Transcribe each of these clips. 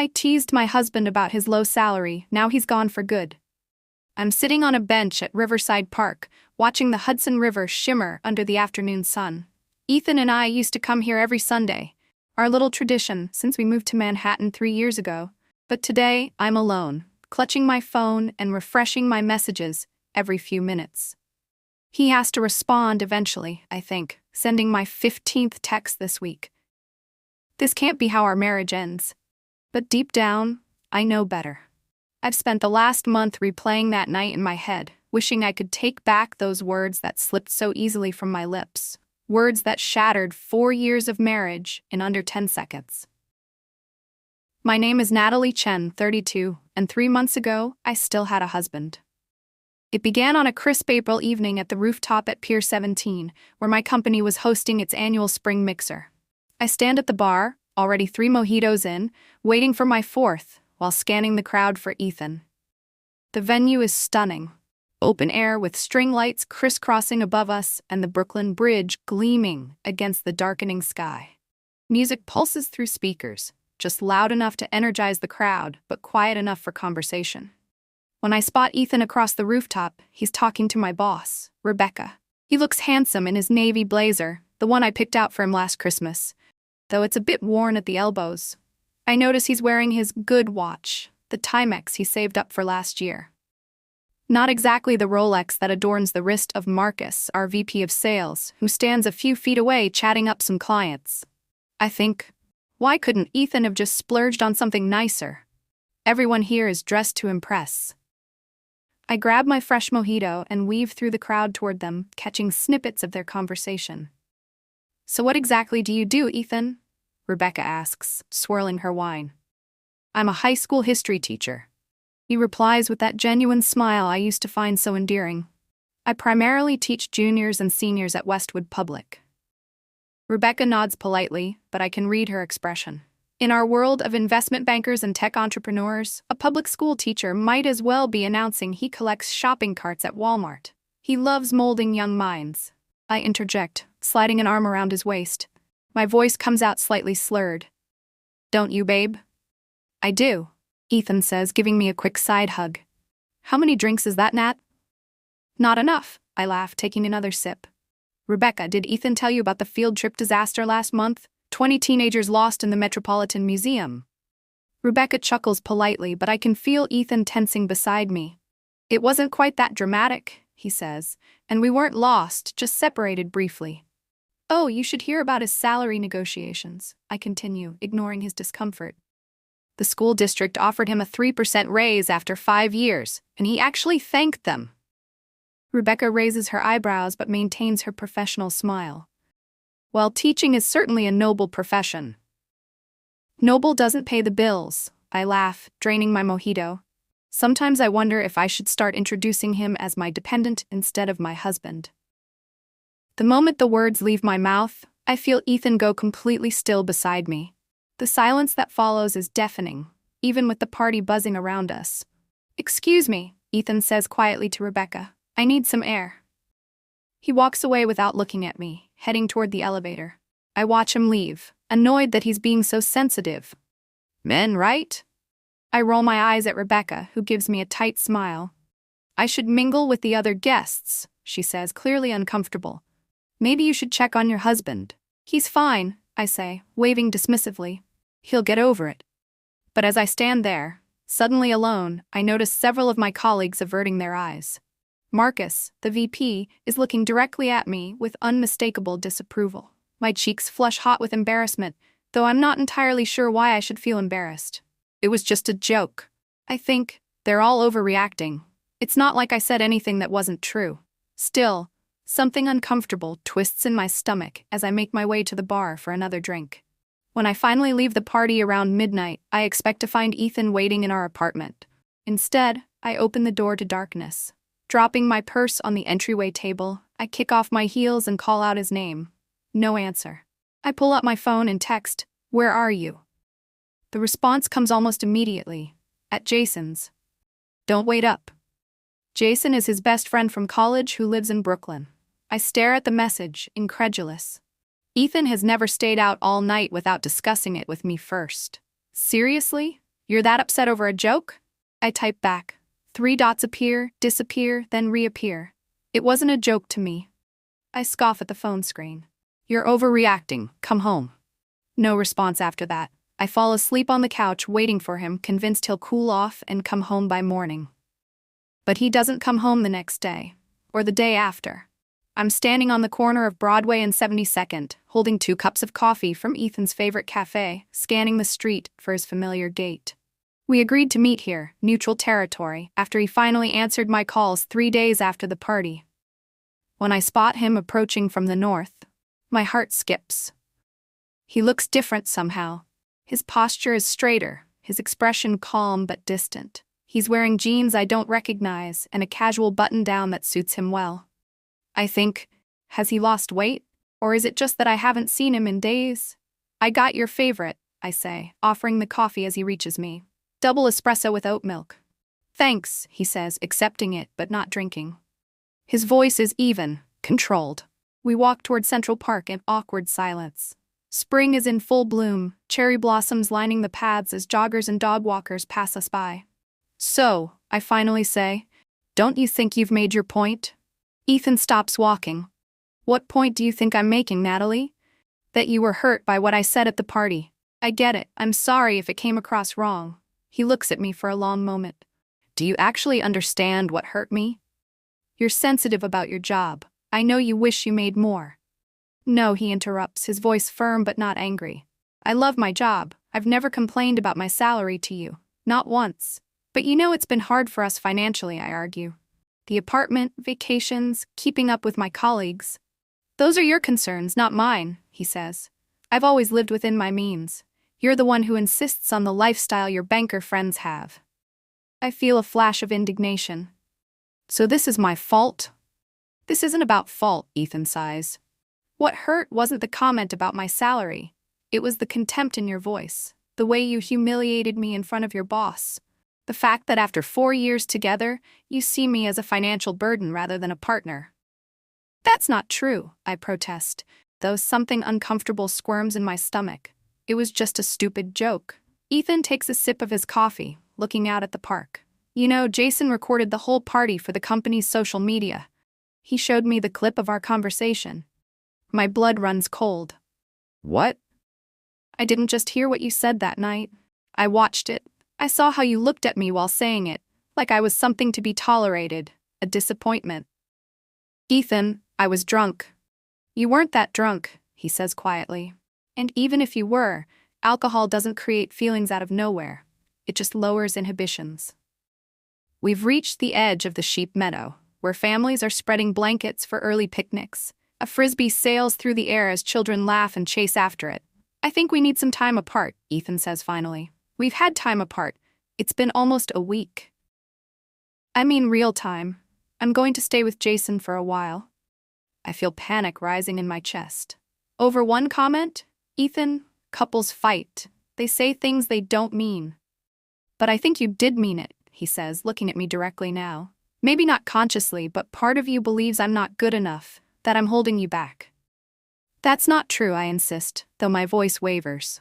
I teased my husband about his low salary, now he's gone for good. I'm sitting on a bench at Riverside Park, watching the Hudson River shimmer under the afternoon sun. Ethan and I used to come here every Sunday, our little tradition since we moved to Manhattan 3 years ago. But today, I'm alone, clutching my phone and refreshing my messages every few minutes. He has to respond eventually, I think, sending my 15th text this week. This can't be how our marriage ends. But deep down, I know better. I've spent the last month replaying that night in my head, wishing I could take back those words that slipped so easily from my lips. Words that shattered 4 years of marriage in under 10 seconds. My name is Natalie Chen, 32, and 3 months ago, I still had a husband. It began on a crisp April evening at the rooftop at Pier 17, where my company was hosting its annual spring mixer. I stand at the bar, already 3 mojitos in, waiting for my 4th, while scanning the crowd for Ethan. The venue is stunning. Open air with string lights crisscrossing above us and the Brooklyn Bridge gleaming against the darkening sky. Music pulses through speakers, just loud enough to energize the crowd, but quiet enough for conversation. When I spot Ethan across the rooftop, he's talking to my boss, Rebecca. He looks handsome in his navy blazer, the one I picked out for him last Christmas, though it's a bit worn at the elbows. I notice he's wearing his good watch, the Timex he saved up for last year. Not exactly the Rolex that adorns the wrist of Marcus, our VP of sales, who stands a few feet away chatting up some clients. I think, why couldn't Ethan have just splurged on something nicer? Everyone here is dressed to impress. I grab my fresh mojito and weave through the crowd toward them, catching snippets of their conversation. So what exactly do you do, Ethan? Rebecca asks, swirling her wine. I'm a high school history teacher. He replies with that genuine smile I used to find so endearing. I primarily teach juniors and seniors at Westwood Public. Rebecca nods politely, but I can read her expression. In our world of investment bankers and tech entrepreneurs, a public school teacher might as well be announcing he collects shopping carts at Walmart. He loves molding young minds. I interject, sliding an arm around his waist. My voice comes out slightly slurred. Don't you, babe? I do, Ethan says, giving me a quick side hug. How many drinks is that, Nat? Not enough, I laugh, taking another sip. Rebecca, did Ethan tell you about the field trip disaster last month? 20 teenagers lost in the Metropolitan Museum. Rebecca chuckles politely, but I can feel Ethan tensing beside me. It wasn't quite that dramatic, he says, and we weren't lost, just separated briefly. Oh, you should hear about his salary negotiations, I continue, ignoring his discomfort. The school district offered him a 3% raise after 5 years, and he actually thanked them. Rebecca raises her eyebrows but maintains her professional smile. Well, teaching is certainly a noble profession. Noble doesn't pay the bills, I laugh, draining my mojito. Sometimes I wonder if I should start introducing him as my dependent instead of my husband. The moment the words leave my mouth, I feel Ethan go completely still beside me. The silence that follows is deafening, even with the party buzzing around us. Excuse me, Ethan says quietly to Rebecca. I need some air. He walks away without looking at me, heading toward the elevator. I watch him leave, annoyed that he's being so sensitive. Men, right? I roll my eyes at Rebecca, who gives me a tight smile. I should mingle with the other guests, she says, clearly uncomfortable. Maybe you should check on your husband. He's fine, I say, waving dismissively. He'll get over it. But as I stand there, suddenly alone, I notice several of my colleagues averting their eyes. Marcus, the VP, is looking directly at me with unmistakable disapproval. My cheeks flush hot with embarrassment, though I'm not entirely sure why I should feel embarrassed. It was just a joke. I think they're all overreacting. It's not like I said anything that wasn't true. Still, something uncomfortable twists in my stomach as I make my way to the bar for another drink. When I finally leave the party around midnight, I expect to find Ethan waiting in our apartment. Instead, I open the door to darkness. Dropping my purse on the entryway table, I kick off my heels and call out his name. No answer. I pull up my phone and text, "Where are you?" The response comes almost immediately. At Jason's. Don't wait up. Jason is his best friend from college who lives in Brooklyn. I stare at the message, incredulous. Ethan has never stayed out all night without discussing it with me first. Seriously? You're that upset over a joke? I type back. 3 dots appear, disappear, then reappear. It wasn't a joke to me. I scoff at the phone screen. You're overreacting. Come home. No response after that. I fall asleep on the couch waiting for him, convinced he'll cool off and come home by morning. But he doesn't come home the next day, or the day after. I'm standing on the corner of Broadway and 72nd, holding 2 cups of coffee from Ethan's favorite cafe, scanning the street for his familiar gate. We agreed to meet here, neutral territory, after he finally answered my calls 3 days after the party. When I spot him approaching from the north, my heart skips. He looks different somehow. His posture is straighter, his expression calm but distant. He's wearing jeans I don't recognize and a casual button-down that suits him well. I think, has he lost weight? Or is it just that I haven't seen him in days? I got your favorite, I say, offering the coffee as he reaches me. Double espresso with oat milk. Thanks, he says, accepting it but not drinking. His voice is even, controlled. We walk toward Central Park in awkward silence. Spring is in full bloom, cherry blossoms lining the paths as joggers and dog walkers pass us by. So, I finally say, don't you think you've made your point? Ethan stops walking. What point do you think I'm making, Natalie? That you were hurt by what I said at the party. I get it. I'm sorry if it came across wrong. He looks at me for a long moment. Do you actually understand what hurt me? You're sensitive about your job. I know you wish you made more. No, he interrupts, his voice firm but not angry. I love my job. I've never complained about my salary to you. Not once. But you know it's been hard for us financially, I argue. The apartment, vacations, keeping up with my colleagues. Those are your concerns, not mine, he says. I've always lived within my means. You're the one who insists on the lifestyle your banker friends have. I feel a flash of indignation. So this is my fault? This isn't about fault, Ethan sighs. What hurt wasn't the comment about my salary. It was the contempt in your voice, the way you humiliated me in front of your boss. The fact that after 4 years together, you see me as a financial burden rather than a partner. That's not true, I protest, though something uncomfortable squirms in my stomach. It was just a stupid joke. Ethan takes a sip of his coffee, looking out at the park. You know, Jason recorded the whole party for the company's social media. He showed me the clip of our conversation. My blood runs cold. What? I didn't just hear what you said that night. I watched it. I saw how you looked at me while saying it, like I was something to be tolerated, a disappointment. Ethan, I was drunk. You weren't that drunk, he says quietly. And even if you were, alcohol doesn't create feelings out of nowhere. It just lowers inhibitions. We've reached the edge of the sheep meadow, where families are spreading blankets for early picnics. A frisbee sails through the air as children laugh and chase after it. I think we need some time apart, Ethan says finally. We've had time apart. It's been almost a week. I mean real time. I'm going to stay with Jason for a while. I feel panic rising in my chest. Over one comment? Ethan, couples fight. They say things they don't mean. But I think you did mean it, he says, looking at me directly now. Maybe not consciously, but part of you believes I'm not good enough, that I'm holding you back. That's not true, I insist, though my voice wavers.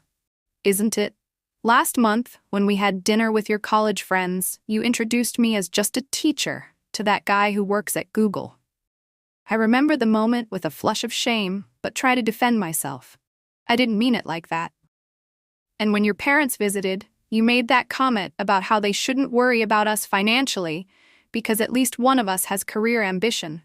Isn't it? Last month, when we had dinner with your college friends, you introduced me as just a teacher to that guy who works at Google. I remember the moment with a flush of shame, but try to defend myself. I didn't mean it like that. And when your parents visited, you made that comment about how they shouldn't worry about us financially because at least one of us has career ambition.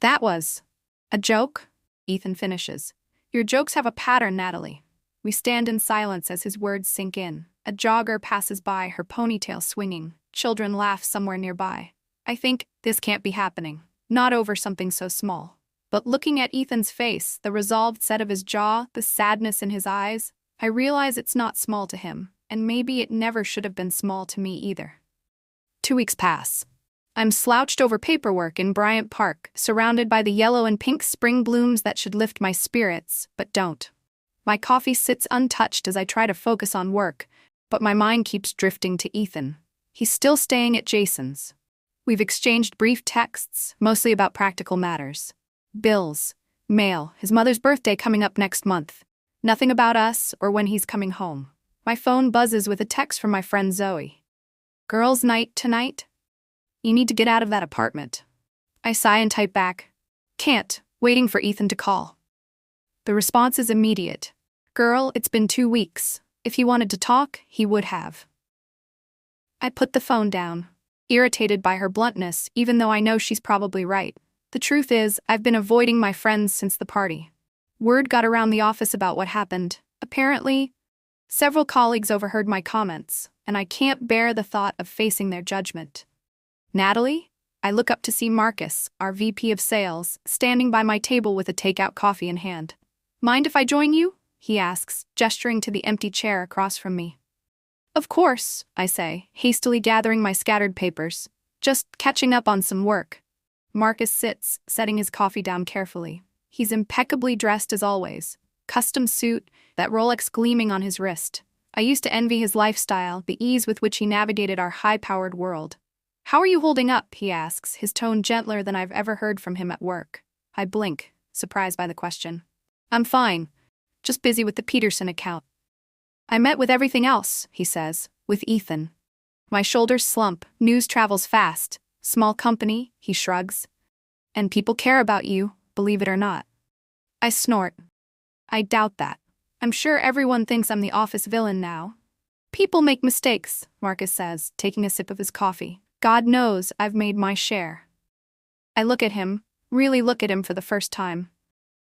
That was a joke, Ethan finishes. Your jokes have a pattern, Natalie. We stand in silence as his words sink in. A jogger passes by, her ponytail swinging. Children laugh somewhere nearby. I think, this can't be happening. Not over something so small. But looking at Ethan's face, the resolved set of his jaw, the sadness in his eyes, I realize it's not small to him, and maybe it never should have been small to me either. 2 weeks pass. I'm slouched over paperwork in Bryant Park, surrounded by the yellow and pink spring blooms that should lift my spirits, but don't. My coffee sits untouched as I try to focus on work, but my mind keeps drifting to Ethan. He's still staying at Jason's. We've exchanged brief texts, mostly about practical matters. Bills, mail, his mother's birthday coming up next month. Nothing about us or when he's coming home. My phone buzzes with a text from my friend Zoe. Girls' night tonight? You need to get out of that apartment. I sigh and type back. Can't, waiting for Ethan to call. The response is immediate. Girl, it's been 2 weeks. If he wanted to talk, he would have. I put the phone down, irritated by her bluntness, even though I know she's probably right. The truth is, I've been avoiding my friends since the party. Word got around the office about what happened. Apparently, several colleagues overheard my comments, and I can't bear the thought of facing their judgment. Natalie? I look up to see Marcus, our VP of sales, standing by my table with a takeout coffee in hand. Mind if I join you? He asks, gesturing to the empty chair across from me. Of course, I say, hastily gathering my scattered papers. Just catching up on some work. Marcus sits, setting his coffee down carefully. He's impeccably dressed as always. Custom suit, that Rolex gleaming on his wrist. I used to envy his lifestyle, the ease with which he navigated our high-powered world. How are you holding up? He asks, his tone gentler than I've ever heard from him at work. I blink, surprised by the question. I'm fine. Just busy with the Peterson account. I met with everything else, he says, with Ethan. My shoulders slump, news travels fast. Small company, he shrugs. And people care about you, believe it or not. I snort. I doubt that. I'm sure everyone thinks I'm the office villain now. People make mistakes, Marcus says, taking a sip of his coffee. God knows I've made my share. I look at him, really look at him for the first time.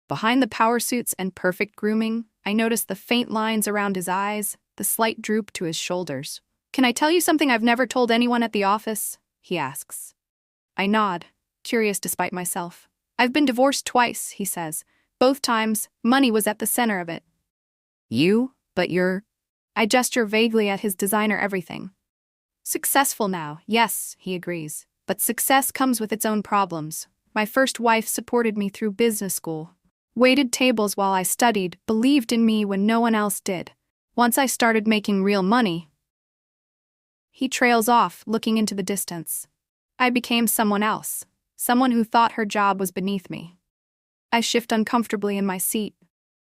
Behind the power suits and perfect grooming, I notice the faint lines around his eyes, the slight droop to his shoulders. Can I tell you something I've never told anyone at the office? He asks. I nod, curious despite myself. I've been divorced twice, he says. Both times, money was at the center of it. You? But you're... I gesture vaguely at his designer everything. Successful now, yes, he agrees. But success comes with its own problems. My first wife supported me through business school. Waited tables while I studied, believed in me when no one else did. Once I started making real money... He trails off, looking into the distance. I became someone else. Someone who thought her job was beneath me. I shift uncomfortably in my seat.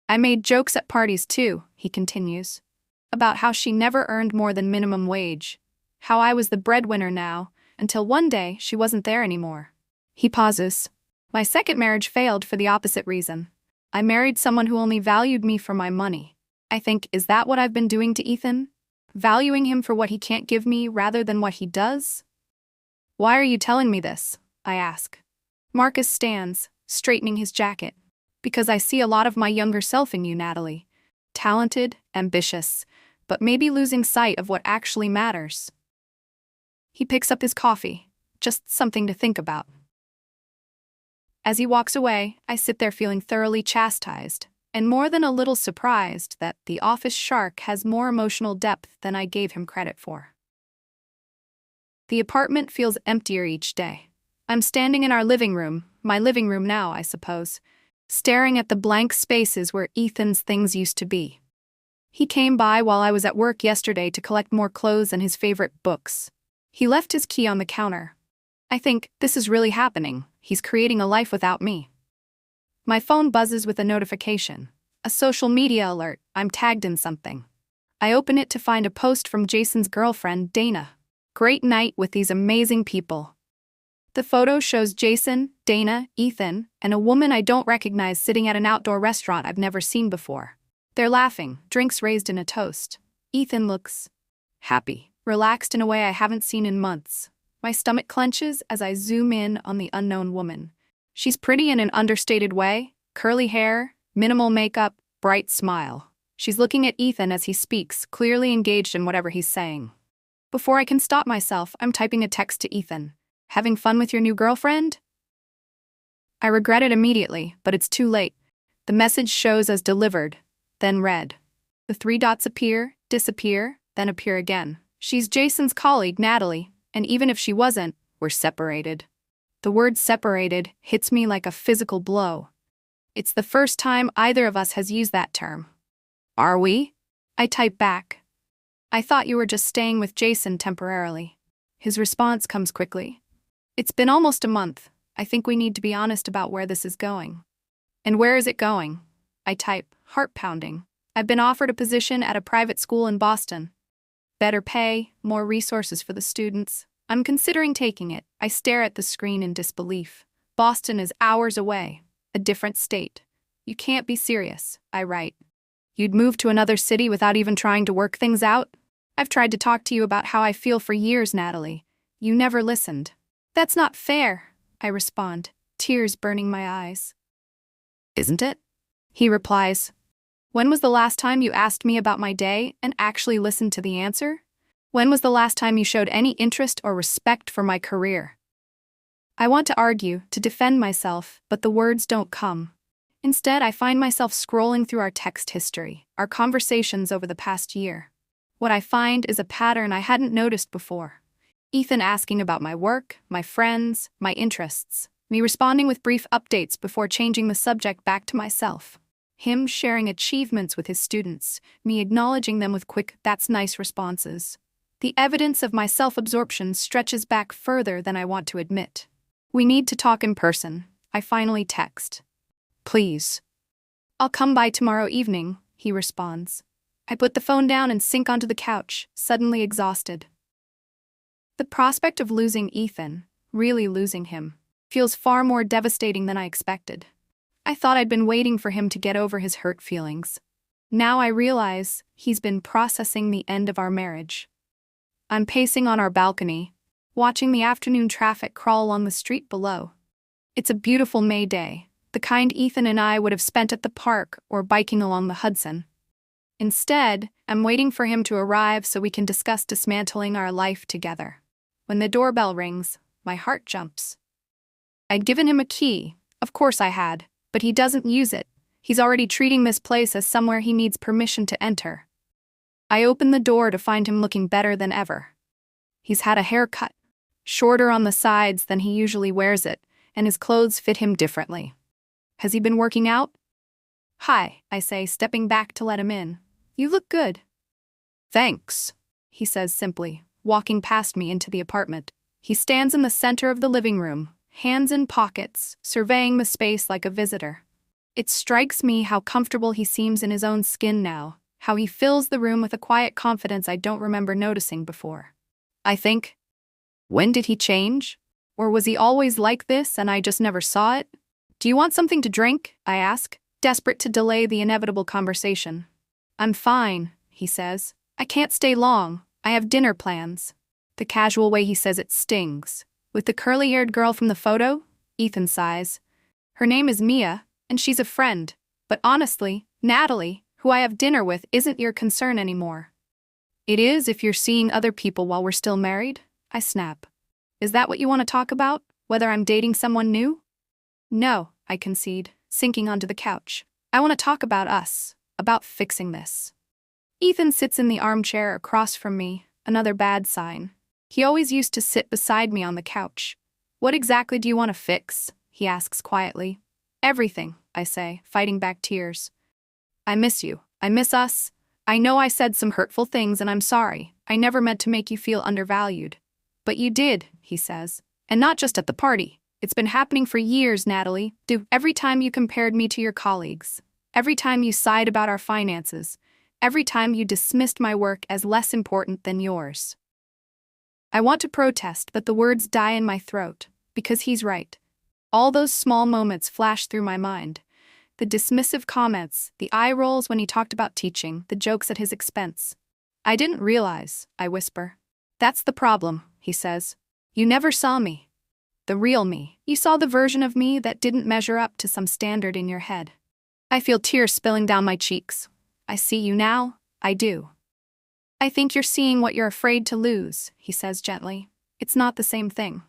I made jokes at parties too, he continues. About how she never earned more than minimum wage. How I was the breadwinner now, until one day she wasn't there anymore. He pauses. My second marriage failed for the opposite reason. I married someone who only valued me for my money. I think, is that what I've been doing to Ethan? Valuing him for what he can't give me rather than what he does? Why are you telling me this? I ask. Marcus stands, straightening his jacket. Because I see a lot of my younger self in you, Natalie. Talented, ambitious, but maybe losing sight of what actually matters. He picks up his coffee, just something to think about. As he walks away, I sit there feeling thoroughly chastised, and more than a little surprised that the office shark has more emotional depth than I gave him credit for. The apartment feels emptier each day. I'm standing in our living room, my living room now, I suppose, staring at the blank spaces where Ethan's things used to be. He came by while I was at work yesterday to collect more clothes and his favorite books. He left his key on the counter. I think, this is really happening. He's creating a life without me. My phone buzzes with a notification. A social media alert, I'm tagged in something. I open it to find a post from Jason's girlfriend, Dana. Great night with these amazing people. The photo shows Jason, Dana, Ethan, and a woman I don't recognize sitting at an outdoor restaurant I've never seen before. They're laughing, drinks raised in a toast. Ethan looks happy, relaxed in a way I haven't seen in months. My stomach clenches as I zoom in on the unknown woman. She's pretty in an understated way, curly hair, minimal makeup, bright smile. She's looking at Ethan as he speaks, clearly engaged in whatever he's saying. Before I can stop myself, I'm typing a text to Ethan. Having fun with your new girlfriend? I regret it immediately, but it's too late. The message shows as delivered, then read. The 3 dots appear, disappear, then appear again. She's Jason's colleague, Natalie, and even if she wasn't, we're separated. The word separated hits me like a physical blow. It's the first time either of us has used that term. Are we? I type back. I thought you were just staying with Jason temporarily. His response comes quickly. It's been almost a month. I think we need to be honest about where this is going. And where is it going? I type, heart pounding. I've been offered a position at a private school in Boston. Better pay, more resources for the students. I'm considering taking it. I stare at the screen in disbelief. Boston is hours away. A different state. You can't be serious, I write. You'd move to another city without even trying to work things out? I've tried to talk to you about how I feel for years, Natalie. You never listened. That's not fair, I respond, tears burning my eyes. Isn't it? He replies. When was the last time you asked me about my day and actually listened to the answer? When was the last time you showed any interest or respect for my career? I want to argue, to defend myself, but the words don't come. Instead, I find myself scrolling through our text history, our conversations over the past year. What I find is a pattern I hadn't noticed before. Ethan asking about my work, my friends, my interests. Me responding with brief updates before changing the subject back to myself. Him sharing achievements with his students, me acknowledging them with quick, "that's nice" responses. The evidence of my self-absorption stretches back further than I want to admit. We need to talk in person, I finally text. Please. I'll come by tomorrow evening, he responds. I put the phone down and sink onto the couch, suddenly exhausted. The prospect of losing Ethan, really losing him, feels far more devastating than I expected. I thought I'd been waiting for him to get over his hurt feelings. Now I realize he's been processing the end of our marriage. I'm pacing on our balcony, watching the afternoon traffic crawl along the street below. It's a beautiful May day, the kind Ethan and I would have spent at the park or biking along the Hudson. Instead, I'm waiting for him to arrive so we can discuss dismantling our life together. When the doorbell rings, my heart jumps. I'd given him a key, of course I had, but he doesn't use it. He's already treating this place as somewhere he needs permission to enter. I open the door to find him looking better than ever. He's had a haircut, shorter on the sides than he usually wears it, and his clothes fit him differently. Has he been working out? Hi, I say, stepping back to let him in. You look good. Thanks, he says simply, walking past me into the apartment. He stands in the center of the living room, hands in pockets, surveying the space like a visitor. It strikes me how comfortable he seems in his own skin now, how he fills the room with a quiet confidence I don't remember noticing before. I think, when did he change? Or was he always like this and I just never saw it? Do you want something to drink? I ask, desperate to delay the inevitable conversation. I'm fine, he says. I can't stay long. I have dinner plans. The casual way he says it stings. With the curly-haired girl from the photo? Ethan sighs. Her name is Mia, and she's a friend. But honestly, Natalie, who I have dinner with, isn't your concern anymore. It is if you're seeing other people while we're still married? I snap. Is that what you want to talk about? Whether I'm dating someone new? No, I concede, sinking onto the couch. I want to talk about us, about fixing this. Ethan sits in the armchair across from me, another bad sign. He always used to sit beside me on the couch. What exactly do you want to fix? He asks quietly. Everything, I say, fighting back tears. I miss you. I miss us. I know I said some hurtful things and I'm sorry. I never meant to make you feel undervalued. But you did, he says. And not just at the party. It's been happening for years, Natalie. Every time you compared me to your colleagues. Every time you sighed about our finances. Every time you dismissed my work as less important than yours. I want to protest, but the words die in my throat, because he's right. All those small moments flash through my mind. The dismissive comments, the eye rolls when he talked about teaching, the jokes at his expense. I didn't realize, I whisper. That's the problem, he says. You never saw me. The real me. You saw the version of me that didn't measure up to some standard in your head. I feel tears spilling down my cheeks. I see you now, I do. I think you're seeing what you're afraid to lose, he says gently. It's not the same thing.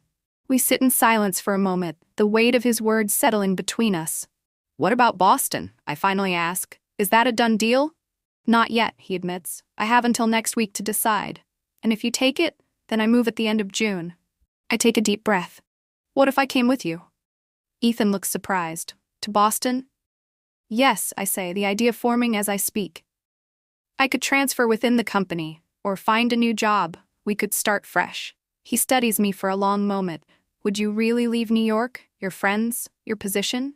We sit in silence for a moment, the weight of his words settling between us. What about Boston? I finally ask. Is that a done deal? Not yet, he admits. I have until next week to decide. And if you take it, then I move at the end of June. I take a deep breath. What if I came with you? Ethan looks surprised. To Boston? Yes, I say, the idea forming as I speak. I could transfer within the company, or find a new job. We could start fresh. He studies me for a long moment. Would you really leave New York, your friends, your position?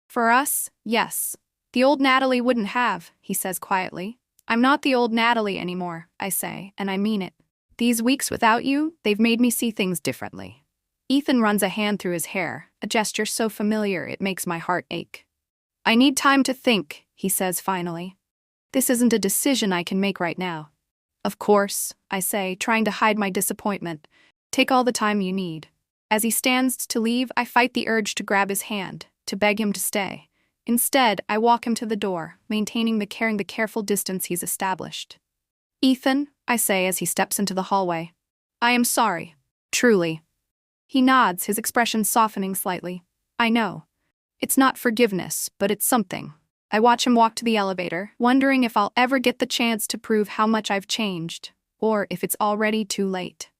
For us, yes. The old Natalie wouldn't have, he says quietly. I'm not the old Natalie anymore, I say, and I mean it. These weeks without you, they've made me see things differently. Ethan runs a hand through his hair, a gesture so familiar it makes my heart ache. I need time to think, he says finally. This isn't a decision I can make right now. Of course, I say, trying to hide my disappointment. Take all the time you need. As he stands to leave, I fight the urge to grab his hand, to beg him to stay. Instead, I walk him to the door, maintaining the careful distance he's established. Ethan, I say as he steps into the hallway. I am sorry. Truly. He nods, his expression softening slightly. I know. It's not forgiveness, but it's something. I watch him walk to the elevator, wondering if I'll ever get the chance to prove how much I've changed, or if it's already too late.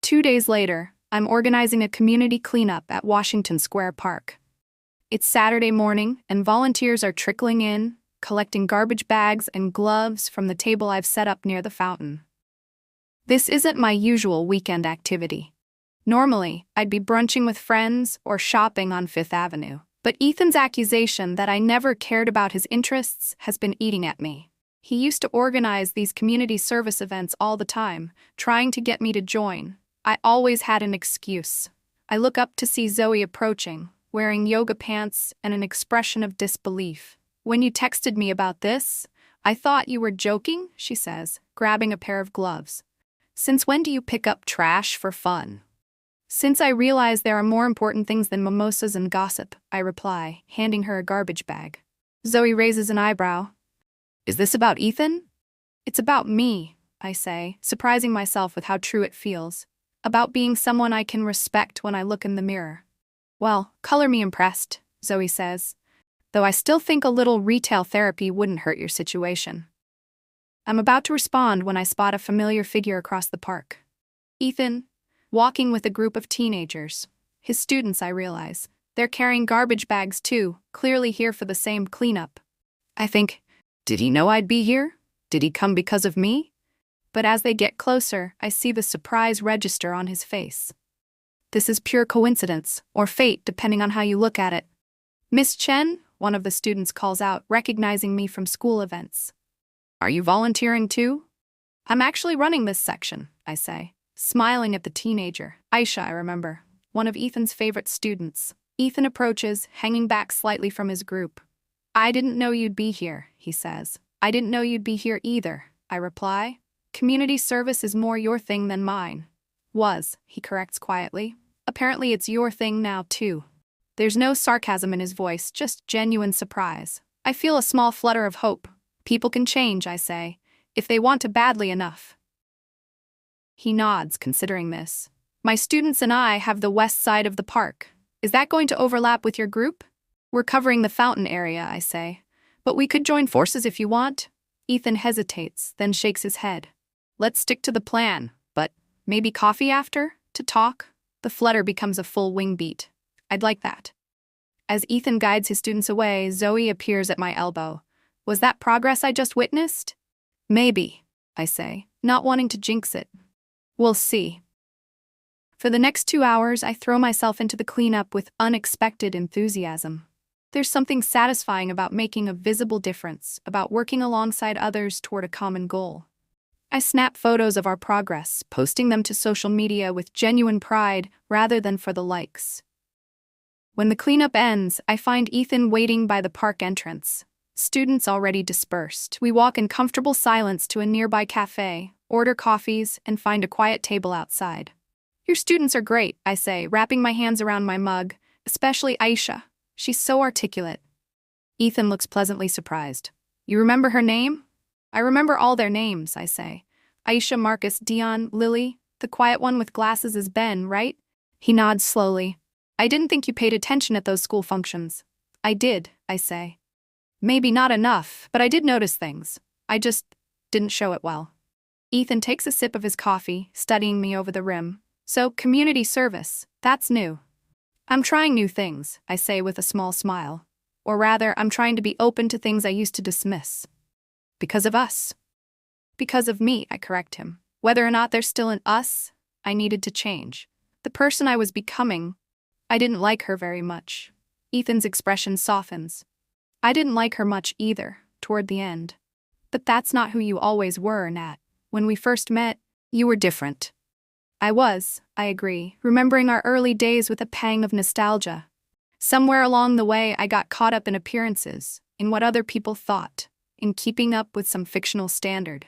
2 days later, I'm organizing a community cleanup at Washington Square Park. It's Saturday morning, and volunteers are trickling in, collecting garbage bags and gloves from the table I've set up near the fountain. This isn't my usual weekend activity. Normally, I'd be brunching with friends or shopping on Fifth Avenue. But Ethan's accusation that I never cared about his interests has been eating at me. He used to organize these community service events all the time, trying to get me to join. I always had an excuse. I look up to see Zoe approaching, wearing yoga pants and an expression of disbelief. When you texted me about this, I thought you were joking, she says, grabbing a pair of gloves. Since when do you pick up trash for fun? Since I realize there are more important things than mimosas and gossip, I reply, handing her a garbage bag. Zoe raises an eyebrow. Is this about Ethan? It's about me, I say, surprising myself with how true it feels. About being someone I can respect when I look in the mirror. Well, color me impressed, Zoe says. Though I still think a little retail therapy wouldn't hurt your situation. I'm about to respond when I spot a familiar figure across the park. Ethan, walking with a group of teenagers. His students, I realize. They're carrying garbage bags too, clearly here for the same cleanup. I think, did he know I'd be here? Did he come because of me? But as they get closer, I see the surprise register on his face. This is pure coincidence, or fate, depending on how you look at it. Miss Chen, one of the students calls out, recognizing me from school events. Are you volunteering too? I'm actually running this section, I say, smiling at the teenager. Aisha, I remember, one of Ethan's favorite students. Ethan approaches, hanging back slightly from his group. I didn't know you'd be here, he says. I didn't know you'd be here either, I reply. Community service is more your thing than mine. Was, he corrects quietly. Apparently it's your thing now too. There's no sarcasm in his voice, just genuine surprise. I feel a small flutter of hope. People can change, I say, if they want to badly enough. He nods, considering this. My students and I have the west side of the park. Is that going to overlap with your group? We're covering the fountain area, I say. But we could join forces if you want. Ethan hesitates, then shakes his head. Let's stick to the plan, but maybe coffee after? To talk? The flutter becomes a full wing beat. I'd like that. As Ethan guides his students away, Zoe appears at my elbow. Was that progress I just witnessed? Maybe, I say, not wanting to jinx it. We'll see. For the next 2 hours, I throw myself into the cleanup with unexpected enthusiasm. There's something satisfying about making a visible difference, about working alongside others toward a common goal. I snap photos of our progress, posting them to social media with genuine pride rather than for the likes. When the cleanup ends, I find Ethan waiting by the park entrance. Students already dispersed. We walk in comfortable silence to a nearby cafe, order coffees, and find a quiet table outside. Your students are great, I say, wrapping my hands around my mug, especially Aisha. She's so articulate. Ethan looks pleasantly surprised. You remember her name? I remember all their names, I say. Aisha, Marcus, Dion, Lily. The quiet one with glasses is Ben, right? He nods slowly. I didn't think you paid attention at those school functions. I did, I say. Maybe not enough, but I did notice things. I just didn't show it well. Ethan takes a sip of his coffee, studying me over the rim. So, community service, that's new. I'm trying new things, I say with a small smile. Or rather, I'm trying to be open to things I used to dismiss. Because of us. Because of me, I correct him. Whether or not there's still an us, I needed to change. The person I was becoming, I didn't like her very much. Ethan's expression softens. I didn't like her much either, toward the end. But that's not who you always were, Nat. When we first met, you were different. I agree, remembering our early days with a pang of nostalgia. Somewhere along the way, I got caught up in appearances, in what other people thought, in keeping up with some fictional standard.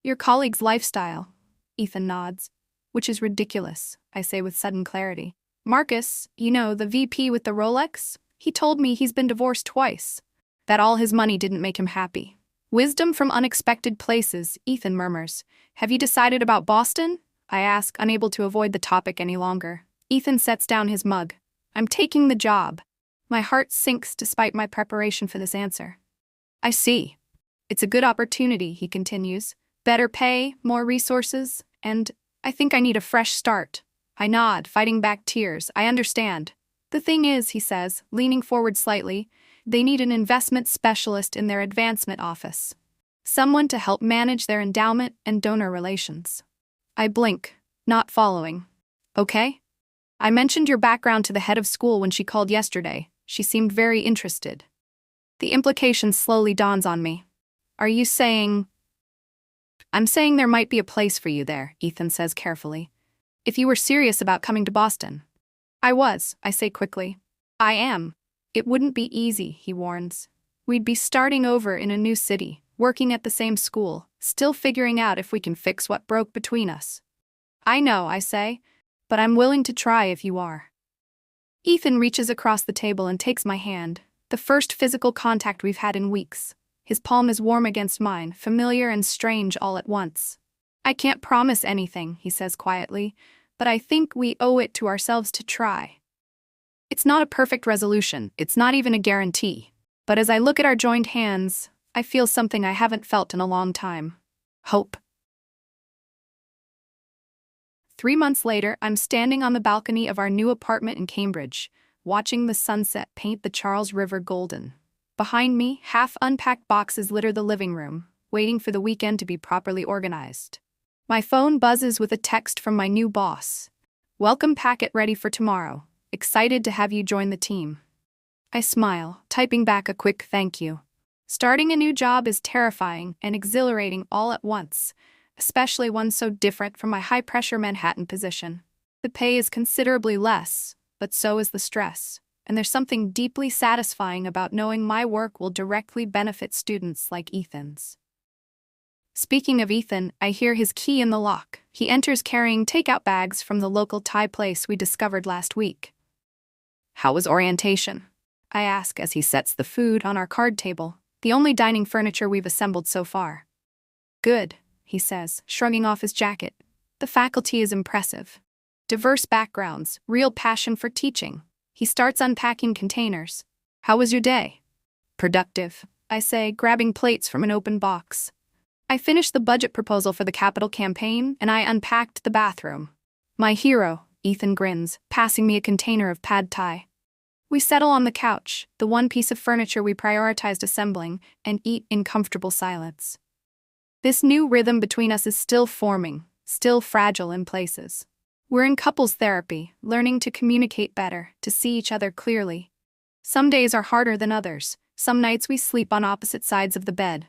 Your colleague's lifestyle, Ethan nods. Which is ridiculous, I say with sudden clarity. Marcus, the VP with the Rolex, he told me he's been divorced twice. That all his money didn't make him happy. Wisdom from unexpected places, Ethan murmurs. Have you decided about Boston? I ask, unable to avoid the topic any longer. Ethan sets down his mug. I'm taking the job. My heart sinks despite my preparation for this answer. I see. It's a good opportunity, he continues. Better pay, more resources, and I think I need a fresh start. I nod, fighting back tears. I understand. The thing is, he says, leaning forward slightly, they need an investment specialist in their advancement office. Someone to help manage their endowment and donor relations. I blink, not following. Okay? I mentioned your background to the head of school when she called yesterday. She seemed very interested. The implication slowly dawns on me. Are you saying... I'm saying there might be a place for you there, Ethan says carefully. If you were serious about coming to Boston. I say quickly. I am. It wouldn't be easy, he warns. We'd be starting over in a new city, working at the same school, still figuring out if we can fix what broke between us. I know, I say, but I'm willing to try if you are. Ethan reaches across the table and takes my hand, the first physical contact we've had in weeks. His palm is warm against mine, familiar and strange all at once. I can't promise anything, he says quietly, but I think we owe it to ourselves to try. It's not a perfect resolution, it's not even a guarantee. But as I look at our joined hands, I feel something I haven't felt in a long time. Hope. 3 months later, I'm standing on the balcony of our new apartment in Cambridge, watching the sunset paint the Charles River golden. Behind me, half-unpacked boxes litter the living room, waiting for the weekend to be properly organized. My phone buzzes with a text from my new boss. Welcome packet ready for tomorrow. Excited to have you join the team. I smile, typing back a quick thank you. Starting a new job is terrifying and exhilarating all at once, especially one so different from my high-pressure Manhattan position. The pay is considerably less, but so is the stress. And there's something deeply satisfying about knowing my work will directly benefit students like Ethan's. Speaking of Ethan, I hear his key in the lock. He enters carrying takeout bags from the local Thai place we discovered last week. How was orientation? I ask as he sets the food on our card table, the only dining furniture we've assembled so far. Good, he says, shrugging off his jacket. The faculty is impressive. Diverse backgrounds, real passion for teaching. He starts unpacking containers. How was your day? Productive, I say, grabbing plates from an open box. I finished the budget proposal for the capital campaign, and I unpacked the bathroom. My hero, Ethan grins, passing me a container of pad thai. We settle on the couch, the one piece of furniture we prioritized assembling, and eat in comfortable silence. This new rhythm between us is still forming, still fragile in places. We're in couples therapy, learning to communicate better, to see each other clearly. Some days are harder than others. Some nights we sleep on opposite sides of the bed.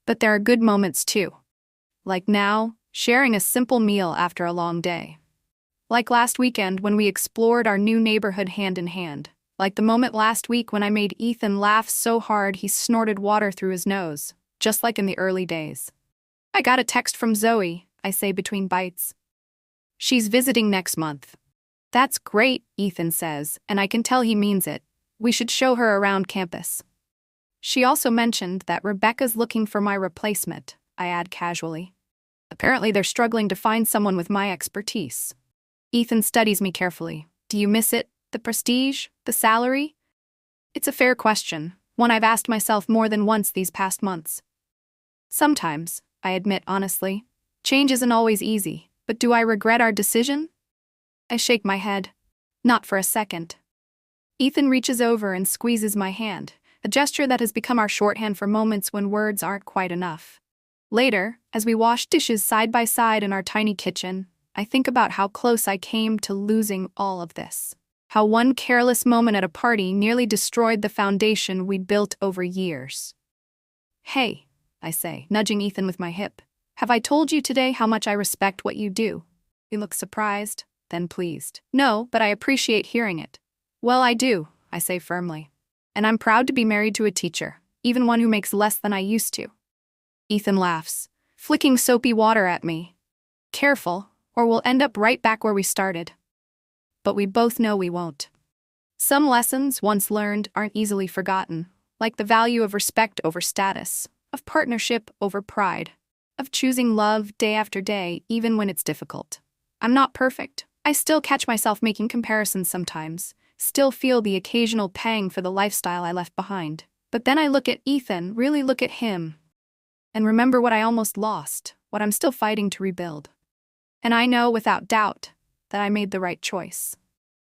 But there are good moments too. Like now, sharing a simple meal after a long day. Like last weekend when we explored our new neighborhood hand in hand. Like the moment last week when I made Ethan laugh so hard he snorted water through his nose, just like in the early days. I got a text from Zoe, I say between bites. She's visiting next month. That's great, Ethan says, and I can tell he means it. We should show her around campus. She also mentioned that Rebecca's looking for my replacement, I add casually. Apparently they're struggling to find someone with my expertise. Ethan studies me carefully. Do you miss it? The prestige? The salary? It's a fair question, one I've asked myself more than once these past months. Sometimes, I admit honestly. Change isn't always easy. But do I regret our decision? I shake my head. Not for a second. Ethan reaches over and squeezes my hand, a gesture that has become our shorthand for moments when words aren't quite enough. Later, as we wash dishes side by side in our tiny kitchen, I think about how close I came to losing all of this. How one careless moment at a party nearly destroyed the foundation we'd built over years. "Hey," I say, nudging Ethan with my hip. "Have I told you today how much I respect what you do?" He looks surprised, then pleased. "No, but I appreciate hearing it." "Well, I do," I say firmly. "And I'm proud to be married to a teacher, even one who makes less than I used to." Ethan laughs, flicking soapy water at me. "Careful, or we'll end up right back where we started." But we both know we won't. Some lessons, once learned, aren't easily forgotten, like the value of respect over status, of partnership over pride, of choosing love day after day, even when it's difficult. I'm not perfect. I still catch myself making comparisons sometimes, still feel the occasional pang for the lifestyle I left behind. But then I look at Ethan, really look at him, and remember what I almost lost, what I'm still fighting to rebuild. And I know without doubt that I made the right choice.